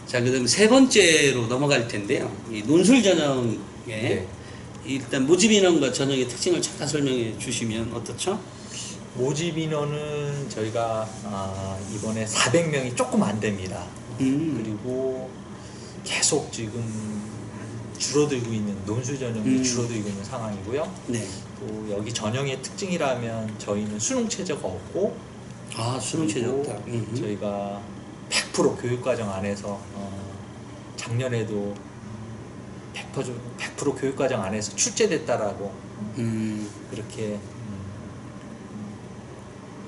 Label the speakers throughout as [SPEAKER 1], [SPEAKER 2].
[SPEAKER 1] 자, 그다음 세 번째로 넘어갈 텐데요. 이 논술 전형에
[SPEAKER 2] 네.
[SPEAKER 1] 일단 모집 인원과 전형의 특징을 잠깐 설명해 주시면 어떻죠?
[SPEAKER 2] 모집 인원은 저희가 이번에 400명이 조금 안 됩니다. 그리고 계속 지금 줄어들고 있는 논술 전형이 줄어들고 있는 상황이고요.
[SPEAKER 1] 네.
[SPEAKER 2] 또 여기 전형의 특징이라면 저희는 수능 체제가 없고,
[SPEAKER 1] 수능 체제 없다.
[SPEAKER 2] 저희가 100% 교육과정 안에서 작년에도 100% 교육과정 안에서 출제됐다라고 그렇게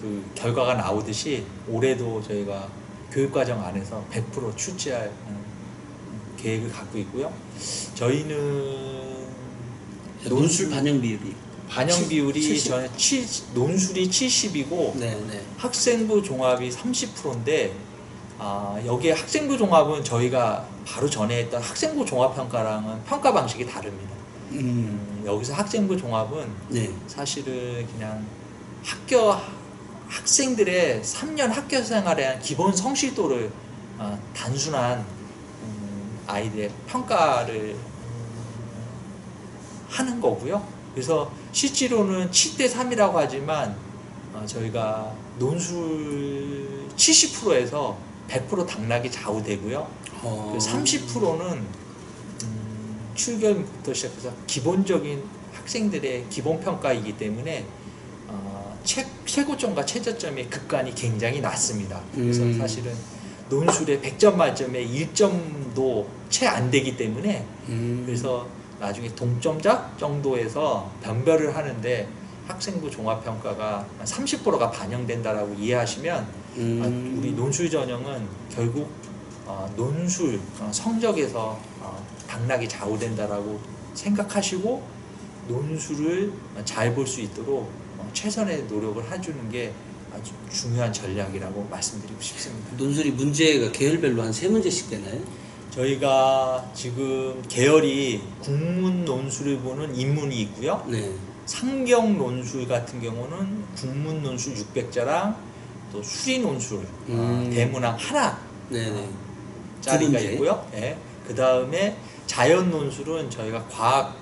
[SPEAKER 2] 그 결과가 나오듯이 올해도 저희가 교육과정 안에서 100% 출제할 계획을 갖고 있고요. 저희는
[SPEAKER 1] 논술 반영 비율이
[SPEAKER 2] 반영 비율이
[SPEAKER 1] 70.
[SPEAKER 2] 저는 논술이 70이고
[SPEAKER 1] 네네.
[SPEAKER 2] 학생부 종합이 30%인데 여기에 학생부 종합은 저희가 바로 전에 했던 학생부 종합평가랑은 평가 방식이 다릅니다. 여기서 학생부 종합은
[SPEAKER 1] 네.
[SPEAKER 2] 사실은 그냥 학생들의 3년 학교 생활에 대한 기본 성실도를 단순한 아이들의 평가를 하는 거고요. 그래서 실제로는 7대3이라고 하지만 저희가 논술 70%에서 100% 당락이 좌우되고요. 30%는 출결부터 시작해서 기본적인 학생들의 기본 평가이기 때문에 최고점과 최저점의 극간이 굉장히 낮습니다. 그래서 사실은 논술의 100점 만점에 1점도 채 안 되기 때문에 그래서 나중에 동점작 정도에서 변별을 하는데 학생부 종합평가가 30%가 반영된다라고 이해하시면 우리 논술 전형은 결국 논술 성적에서 당락이 좌우된다라고 생각하시고 논술을 잘 볼 수 있도록 최선의 노력을 해주는 게 아주 중요한 전략이라고 말씀드리고 싶습니다.
[SPEAKER 1] 논술이 문제가 계열별로 한 3문제씩 되나요?
[SPEAKER 2] 저희가 지금 계열이 국문 논술을 보는 인문이 있고요.
[SPEAKER 1] 네.
[SPEAKER 2] 상경 논술 같은 경우는 국문 논술 600자랑 또 수리 논술 대문항 하나
[SPEAKER 1] 네네.
[SPEAKER 2] 짜리가 있고요. 네. 그 다음에 자연 논술은 저희가 과학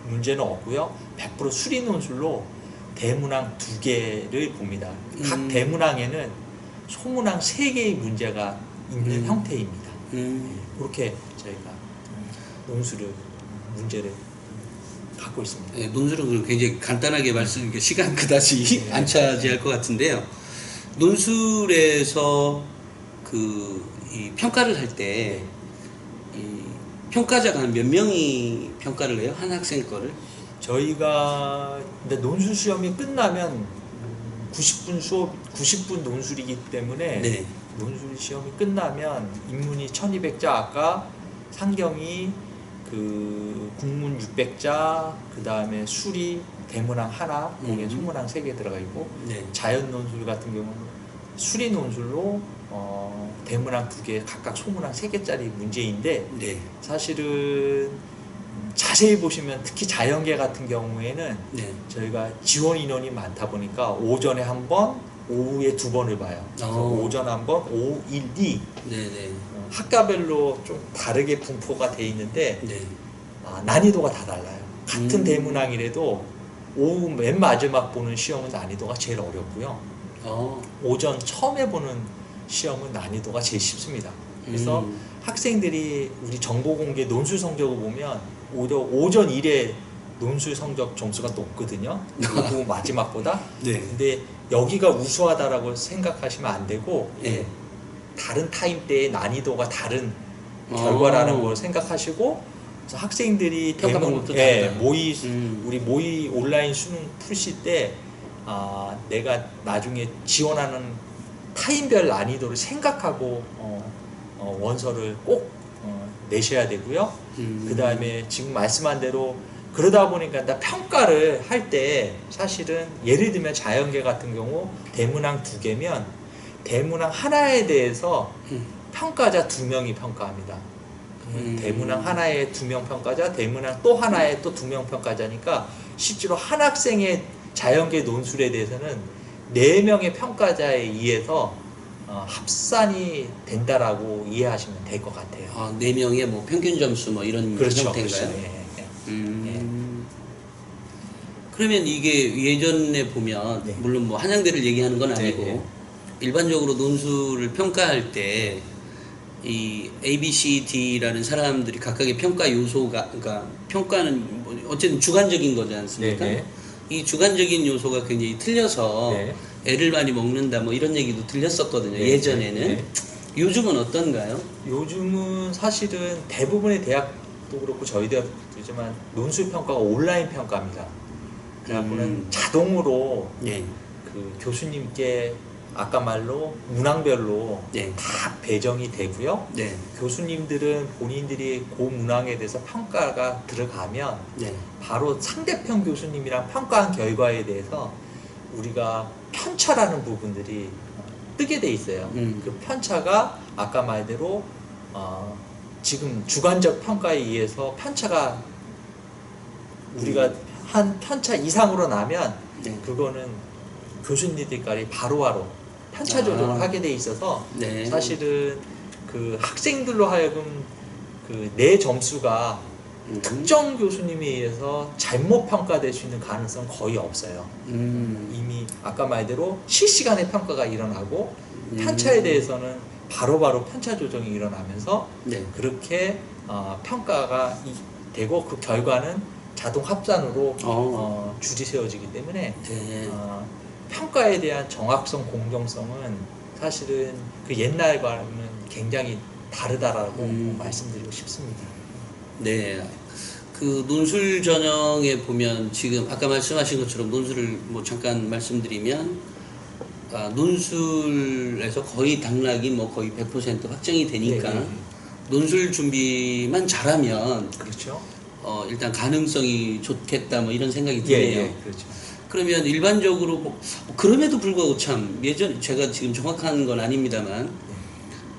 [SPEAKER 2] 문제는 없고요. 100% 수리 논술로 대문항 2개를 봅니다. 각 대문항에는 소문항 3개의 문제가 있는 형태입니다. 그렇게 저희가 논술을 문제를 갖고 있습니다.
[SPEAKER 1] 네, 논술은 굉장히 간단하게 말씀드리니까 시간 그다지 안 차지할 것 같은데요. 논술에서 이 평가를 할 때 이 평가자가 한 몇 명이 평가를 해요? 한 학생 거를?
[SPEAKER 2] 저희가 근데 논술 시험이 끝나면 90분 논술이기 때문에
[SPEAKER 1] 네.
[SPEAKER 2] 논술 시험이 끝나면 인문이 1200자 아까 상경이 국문 600자 그 다음에 수리 대문항 하나 거기에 소문항 3개 들어가 있고
[SPEAKER 1] 네.
[SPEAKER 2] 자연 논술 같은 경우는 수리 논술로 대문항 2개 각각 소문항 3개짜리 문제인데
[SPEAKER 1] 네.
[SPEAKER 2] 사실은 자세히 보시면 특히 자연계 같은 경우에는
[SPEAKER 1] 네.
[SPEAKER 2] 저희가 지원 인원이 많다 보니까 오전에 한 번, 오후에 2번을 봐요. 그래서 오전 한 번, 오후 1, 2
[SPEAKER 1] 네네.
[SPEAKER 2] 학과별로 좀 다르게 분포가 돼 있는데
[SPEAKER 1] 네.
[SPEAKER 2] 난이도가 다 달라요. 같은 대문항이라도 오후 맨 마지막 보는 시험은 난이도가 제일 어렵고요. 오전 처음에 보는 시험은 난이도가 제일 쉽습니다. 그래서 학생들이 우리 정보공개 논술 성적을 보면 오전 1에 논술 성적 점수가 높거든요. 오후 마지막보다.
[SPEAKER 1] 네.
[SPEAKER 2] 근데 여기가 우수하다라고 생각하시면 안 되고
[SPEAKER 1] 네.
[SPEAKER 2] 다른 타임대의 난이도가 다른 결과라는 걸 생각하시고 그래서 학생들이
[SPEAKER 1] 평가 방법도 다르다.
[SPEAKER 2] 우리 모의 온라인 수능 풀실 때 내가 나중에 지원하는 타임별 난이도를 생각하고 원서를 꼭 내셔야 되고요. 그 다음에 지금 말씀한 대로 그러다 보니까 평가를 할 때 사실은 예를 들면 자연계 같은 경우 대문항 2개면 대문항 하나에 대해서 평가자 2명이 평가합니다. 대문항 하나에 2명 평가자, 대문항 또 하나에 또 2명 평가자니까 실제로 한 학생의 자연계 논술에 대해서는 4명의 평가자에 의해서 합산이 된다라고 이해하시면 될 것 같아요.
[SPEAKER 1] 아, 4명의 뭐 평균 점수 뭐 이런
[SPEAKER 2] 그렇죠.
[SPEAKER 1] 형태인가요?
[SPEAKER 2] 그렇죠. 예, 예.
[SPEAKER 1] 그러면 이게 예전에 보면
[SPEAKER 2] 네.
[SPEAKER 1] 물론 뭐 한양대를 얘기하는 건 아니고
[SPEAKER 2] 네, 네.
[SPEAKER 1] 일반적으로 논술을 평가할 때 이 A, B, C, D라는 사람들이 각각의 평가 요소가 그러니까 평가는 뭐 어쨌든 주관적인 거지 않습니까?
[SPEAKER 2] 네, 네.
[SPEAKER 1] 이 주관적인 요소가 굉장히 틀려서
[SPEAKER 2] 네.
[SPEAKER 1] 애를 많이 먹는다 뭐 이런 얘기도 들렸었거든요.
[SPEAKER 2] 네,
[SPEAKER 1] 예전에는.
[SPEAKER 2] 네.
[SPEAKER 1] 요즘은 어떤가요?
[SPEAKER 2] 요즘은 사실은 대부분의 대학도 그렇고 저희 대학도 그렇지만 논술 평가가 온라인 평가입니다. 그래갖고는 자동으로
[SPEAKER 1] 네.
[SPEAKER 2] 그 교수님께 아까 말로 문항별로
[SPEAKER 1] 네.
[SPEAKER 2] 다 배정이 되고요.
[SPEAKER 1] 네.
[SPEAKER 2] 교수님들은 본인들이 그 문항에 대해서 평가가 들어가면
[SPEAKER 1] 네.
[SPEAKER 2] 바로 상대편 교수님이랑 평가한 결과에 대해서 우리가 편차라는 부분들이 뜨게 돼 있어요. 그 편차가 아까 말대로 지금 주관적 평가에 의해서 편차가 우리가 한 편차 이상으로 나면
[SPEAKER 1] 네.
[SPEAKER 2] 그거는 교수님들끼리 바로바로 편차 조정을 하게 돼 있어서
[SPEAKER 1] 네.
[SPEAKER 2] 사실은 그 학생들로 하여금 그 내 점수가 특정 교수님에 의해서 잘못 평가될 수 있는 가능성은 거의 없어요. 이미 아까 말대로 실시간에 평가가 일어나고 편차에 대해서는 바로바로 편차 조정이 일어나면서
[SPEAKER 1] 네.
[SPEAKER 2] 그렇게 평가가 되고 그 결과는 자동 합산으로 줄이 세워지기 때문에
[SPEAKER 1] 네.
[SPEAKER 2] 평가에 대한 정확성, 공정성은 사실은 그 옛날과는 굉장히 다르다라고 말씀드리고 싶습니다.
[SPEAKER 1] 네. 그 논술 전형에 보면 지금 아까 말씀하신 것처럼 논술을 뭐 잠깐 말씀드리면 논술에서 거의 당락이 뭐 거의 100% 확정이 되니까
[SPEAKER 2] 네.
[SPEAKER 1] 논술 준비만 잘하면
[SPEAKER 2] 그렇죠.
[SPEAKER 1] 일단 가능성이 좋겠다 뭐 이런 생각이 드네요.
[SPEAKER 2] 예, 그렇죠.
[SPEAKER 1] 그러면 일반적으로 뭐 그럼에도 불구하고 참 예전 제가 지금 정확한 건 아닙니다만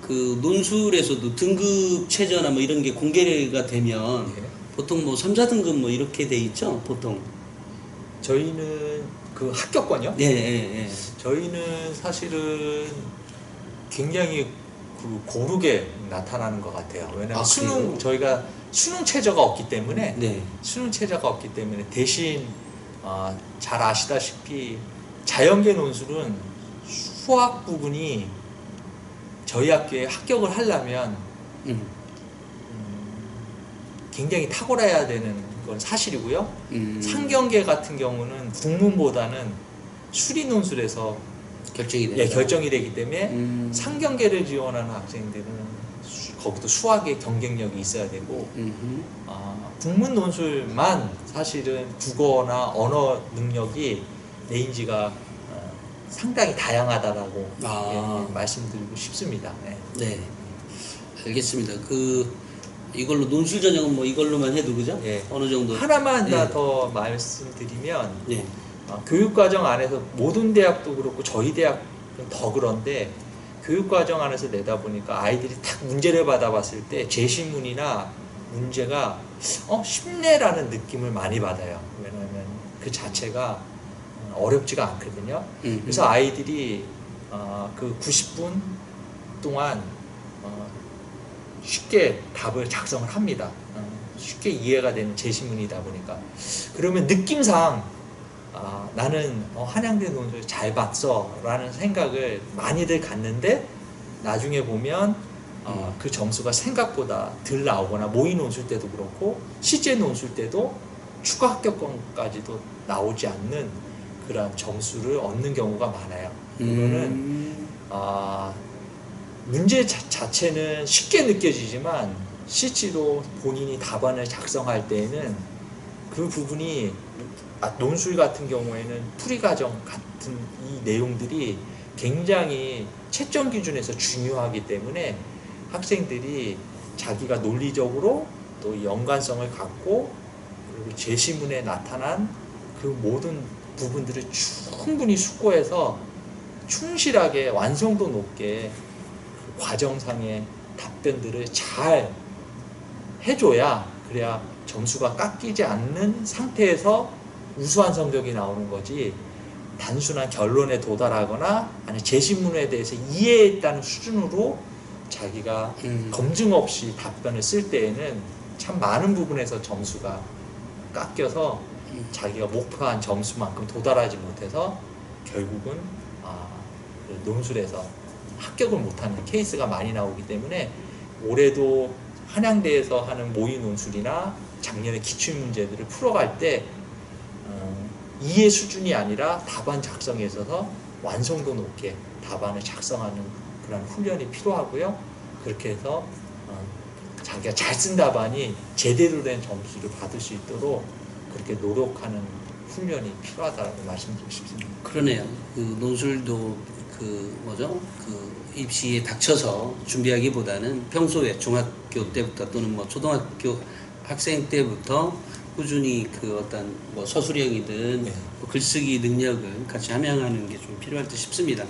[SPEAKER 1] 그 논술에서도 등급 최저나 뭐 이런 게 공개가 되면
[SPEAKER 2] 예.
[SPEAKER 1] 보통 뭐 3, 4등급 뭐 이렇게 돼 있죠, 보통.
[SPEAKER 2] 저희는 그 합격권이요?
[SPEAKER 1] 네, 네,
[SPEAKER 2] 저희는 사실은 굉장히 그 고르게 나타나는 것 같아요. 왜냐하면
[SPEAKER 1] 그래요?
[SPEAKER 2] 저희가 수능 체제가 없기 때문에
[SPEAKER 1] 네.
[SPEAKER 2] 수능 체제가 없기 때문에 대신 잘 아시다시피 자연계 논술은 수학 부분이 저희 학교에 합격을 하려면 굉장히 탁월해야 되는 건 사실이고요. 상경계 같은 경우는 국문보다는 수리 논술에서 결정이 되기 때문에 상경계를 지원하는 학생들은 거기도 수학의 경쟁력이 있어야 되고 국문 논술만 사실은 국어나 언어 능력이 레인지가 상당히 다양하다라고 말씀드리고 싶습니다. 네.
[SPEAKER 1] 네. 알겠습니다. 이걸로 논술 전형은 뭐 이걸로만 해도 그죠?
[SPEAKER 2] 예.
[SPEAKER 1] 어느 정도.
[SPEAKER 2] 하나만
[SPEAKER 1] 네.
[SPEAKER 2] 더 말씀드리면
[SPEAKER 1] 네.
[SPEAKER 2] 교육과정 안에서 모든 대학도 그렇고 저희 대학은 더 그런데 교육과정 안에서 내다 보니까 아이들이 딱 문제를 받아봤을 때 제시문이나 문제가 쉽네라는 느낌을 많이 받아요. 왜냐하면 그 자체가 어렵지가 않거든요. 그래서 아이들이 그 90분 동안 쉽게 답을 작성을 합니다. 쉽게 이해가 되는 제시문이다 보니까. 그러면 느낌상 나는 한양대 논술 잘 봤어 라는 생각을 많이들 갖는데 나중에 보면 그 점수가 생각보다 덜 나오거나 모의 논술 때도 그렇고 실제 논술 때도 추가 합격권까지도 나오지 않는 그런 점수를 얻는 경우가 많아요. 그거는 문제 자체는 쉽게 느껴지지만 실제로 본인이 답안을 작성할 때에는 그 부분이 논술 같은 경우에는 풀이과정 같은 이 내용들이 굉장히 채점 기준에서 중요하기 때문에 학생들이 자기가 논리적으로 또 연관성을 갖고 그리고 제시문에 나타난 그 모든 부분들을 충분히 숙고해서 충실하게 완성도 높게 그 과정상의 답변들을 잘 해줘야 그래야 점수가 깎이지 않는 상태에서 우수한 성적이 나오는 거지 단순한 결론에 도달하거나 아니 제시문에 대해서 이해했다는 수준으로 자기가 검증 없이 답변을 쓸 때에는 참 많은 부분에서 점수가 깎여서 자기가 목표한 점수만큼 도달하지 못해서 결국은 그 논술에서 합격을 못하는 케이스가 많이 나오기 때문에 올해도 한양대에서 하는 모의 논술이나 작년에 기출문제들을 풀어갈 때 이해 수준이 아니라 답안 작성에 있어서 완성도 높게 답안을 작성하는 그런 훈련이 필요하고요. 그렇게 해서 자기가 잘 쓴 답안이 제대로 된 점수를 받을 수 있도록 그렇게 노력하는 훈련이 필요하다고 말씀드리고 싶습니다.
[SPEAKER 1] 그러네요. 그 논술도 그 입시에 닥쳐서 준비하기보다는 평소에 중학교 때부터 또는 뭐 초등학교 학생 때부터 꾸준히 그 어떤 뭐 서술형이든
[SPEAKER 2] 네.
[SPEAKER 1] 뭐 글쓰기 능력을 같이 함양하는 게 좀 필요할 듯 싶습니다.